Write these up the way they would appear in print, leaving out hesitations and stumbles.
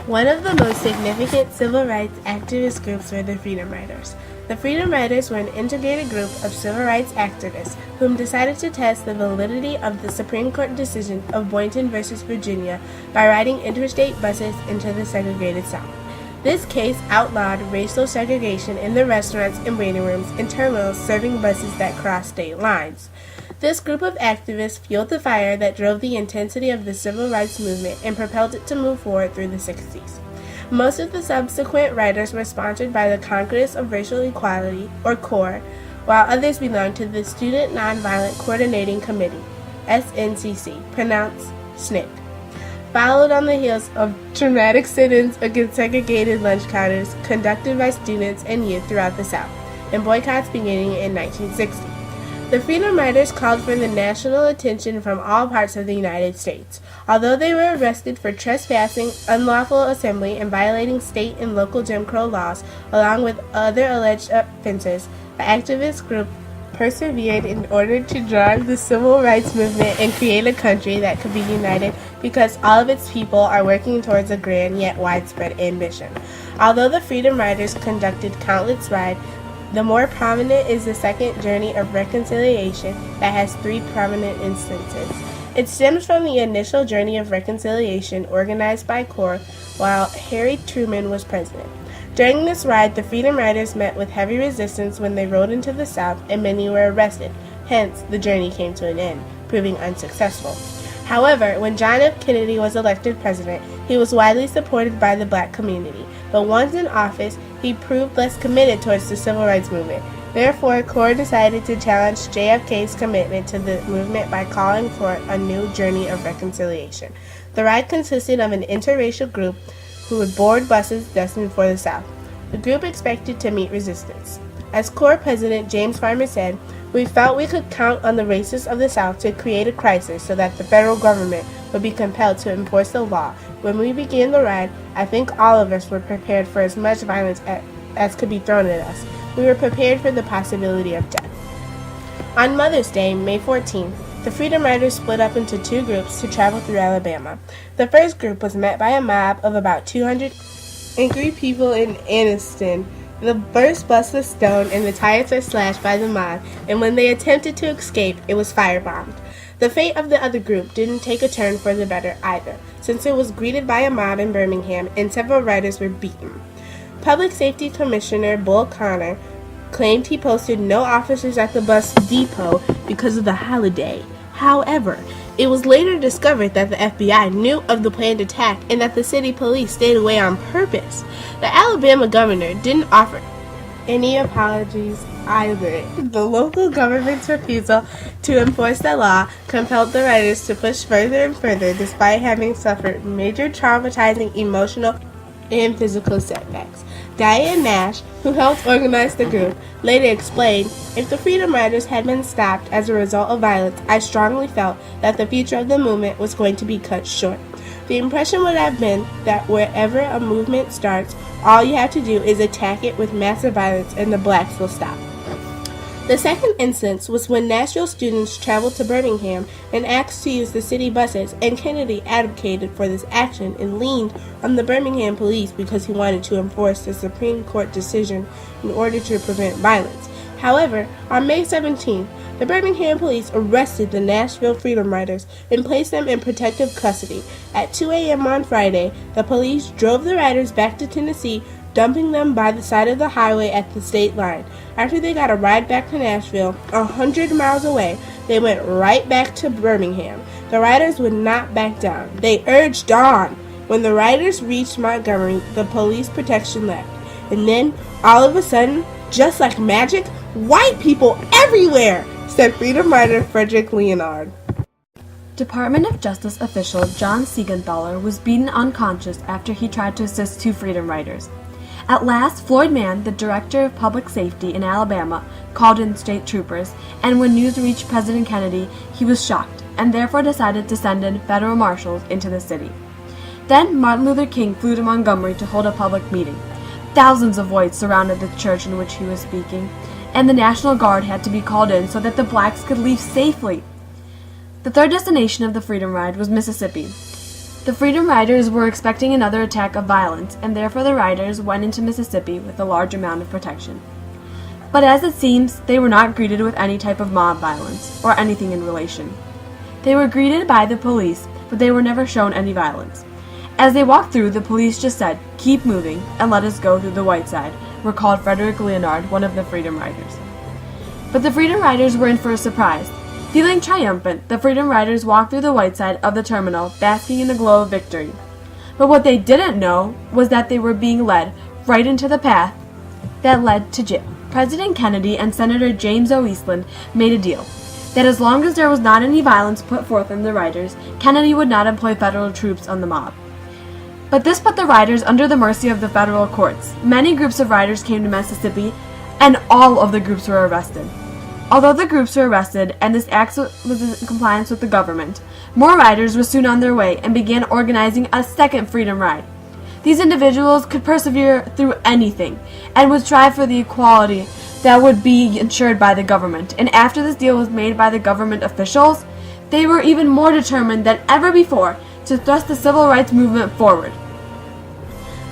One of the most significant civil rights activist groups were the Freedom Riders. The Freedom Riders were an integrated group of civil rights activists whom decided to test the validity of the Supreme Court decision of Boynton v. Virginia by riding interstate buses into the segregated South. This case outlawed racial segregation in the restaurants and waiting rooms and terminals serving buses that crossed state lines. This group of activists fueled the fire that drove the intensity of the civil rights movement and propelled it to move forward through the 60s. Most of the subsequent riders were sponsored by the Congress of Racial Equality, or CORE, while others belonged to the Student Nonviolent Coordinating Committee, SNCC, pronounced SNCC, followed on the heels of dramatic sit-ins against segregated lunch counters conducted by students and youth throughout the South, and boycotts beginning in 1960. The Freedom Riders called for the national attention from all parts of the United States. Although they were arrested for trespassing, unlawful assembly, and violating state and local Jim Crow laws, along with other alleged offenses, the activist group persevered in order to drive the civil rights movement and create a country that could be united because all of its people are working towards a grand yet widespread ambition. Although the Freedom Riders conducted countless rides, the more prominent is the second journey of reconciliation that has 3 prominent instances. It stems from the initial journey of reconciliation organized by CORE while Harry Truman was president. During this ride, the Freedom Riders met with heavy resistance when they rode into the South and many were arrested. Hence, the journey came to an end, proving unsuccessful. However, when John F. Kennedy was elected president, he was widely supported by the black community, but once in office, he proved less committed towards the civil rights movement. Therefore, CORE decided to challenge JFK's commitment to the movement by calling for a new journey of reconciliation. The ride consisted of an interracial group who would board buses destined for the South. The group expected to meet resistance. As CORE President James Farmer said, "We felt we could count on the racists of the South to create a crisis so that the federal government would be compelled to enforce the law. When we began the ride, I think all of us were prepared for as much violence as could be thrown at us. We were prepared for the possibility of death." On Mother's Day, May 14th, the Freedom Riders split up into 2 groups to travel through Alabama. The first group was met by a mob of about 200 angry people in Anniston. The first bus was stoned and the tires were slashed by the mob, and when they attempted to escape, it was firebombed. The fate of the other group didn't take a turn for the better either, since it was greeted by a mob in Birmingham and several riders were beaten. Public Safety Commissioner Bull Connor claimed he posted no officers at the bus depot because of the holiday. However, it was later discovered that the FBI knew of the planned attack and that the city police stayed away on purpose. The Alabama governor didn't offer any apologies either. The local government's refusal to enforce the law compelled the riders to push further and further despite having suffered major traumatizing emotional and physical setbacks. Diane Nash, who helped organize the group, later explained, "If the Freedom Riders had been stopped as a result of violence, I strongly felt that the future of the movement was going to be cut short. The impression would have been that wherever a movement starts, all you have to do is attack it with massive violence and the blacks will stop." The second instance was when Nashville students traveled to Birmingham and asked to use the city buses, and Kennedy advocated for this action and leaned on the Birmingham police because he wanted to enforce the Supreme Court decision in order to prevent violence. However, on May 17th, the Birmingham police arrested the Nashville Freedom Riders and placed them in protective custody. At 2 a.m. on Friday, the police drove the riders back to Tennessee, dumping them by the side of the highway at the state line. After they got a ride back to Nashville, 100 miles away, they went right back to Birmingham. The riders would not back down. They urged on. When the riders reached Montgomery, the police protection left. And then, all of a sudden, just like magic, white people everywhere, said Freedom Rider Frederick Leonard. Department of Justice official John Siegenthaler was beaten unconscious after he tried to assist 2 Freedom Riders. At last, Floyd Mann, the director of public safety in Alabama, called in state troopers, and when news reached President Kennedy, he was shocked, and therefore decided to send in federal marshals into the city. Then Martin Luther King flew to Montgomery to hold a public meeting. Thousands of whites surrounded the church in which he was speaking, and the National Guard had to be called in so that the blacks could leave safely. The third destination of the Freedom Ride was Mississippi. The Freedom Riders were expecting another attack of violence, and therefore the riders went into Mississippi with a large amount of protection. But as it seems, they were not greeted with any type of mob violence, or anything in relation. They were greeted by the police, but they were never shown any violence. As they walked through, the police just said, "Keep moving, and let us go through the white side," recalled Frederick Leonard, one of the Freedom Riders. But the Freedom Riders were in for a surprise. Feeling triumphant, the Freedom Riders walked through the white side of the terminal, basking in a glow of victory. But what they didn't know was that they were being led right into the path that led to jail. President Kennedy and Senator James O. Eastland made a deal that as long as there was not any violence put forth in the riders, Kennedy would not employ federal troops on the mob. But this put the riders under the mercy of the federal courts. Many groups of riders came to Mississippi, and all of the groups were arrested. Although the groups were arrested, and this act was in compliance with the government, more riders were soon on their way and began organizing a second Freedom Ride. These individuals could persevere through anything, and would strive for the equality that would be ensured by the government. And after this deal was made by the government officials, they were even more determined than ever before to thrust the civil rights movement forward.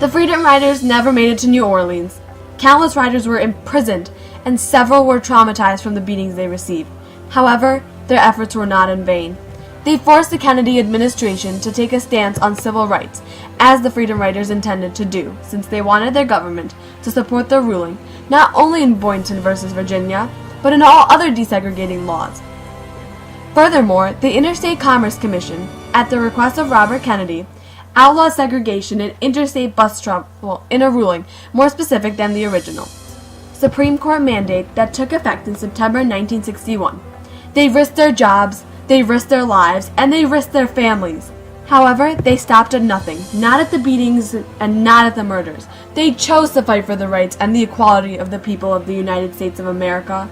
The Freedom Riders never made it to New Orleans. Countless riders were imprisoned, and several were traumatized from the beatings they received. However, their efforts were not in vain. They forced the Kennedy administration to take a stance on civil rights, as the Freedom Riders intended to do, since they wanted their government to support their ruling, not only in Boynton versus Virginia, but in all other desegregating laws. Furthermore, the Interstate Commerce Commission, at the request of Robert Kennedy, outlawed segregation in interstate bus travel in a ruling more specific than the original Supreme Court mandate that took effect in September 1961. They risked their jobs, they risked their lives, and they risked their families. However, they stopped at nothing, not at the beatings and not at the murders. They chose to fight for the rights and the equality of the people of the United States of America.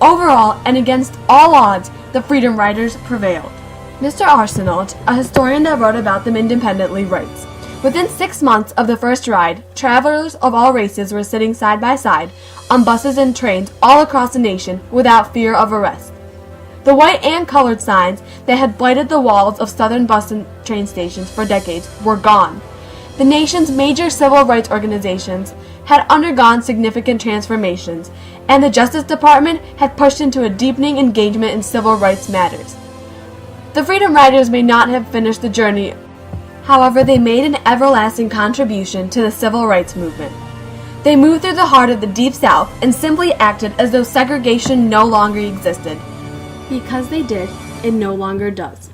Overall, and against all odds, the Freedom Riders prevailed. Mr. Arsenault, a historian that wrote about them independently, writes, "Within 6 months of the first ride, travelers of all races were sitting side by side on buses and trains all across the nation without fear of arrest. The white and colored signs that had blighted the walls of southern bus and train stations for decades were gone. The nation's major civil rights organizations had undergone significant transformations, and the Justice Department had pushed into a deepening engagement in civil rights matters. The Freedom Riders may not have finished the journey, however, they made an everlasting contribution to the civil rights movement. They moved through the heart of the Deep South and simply acted as though segregation no longer existed. Because they did, it no longer does."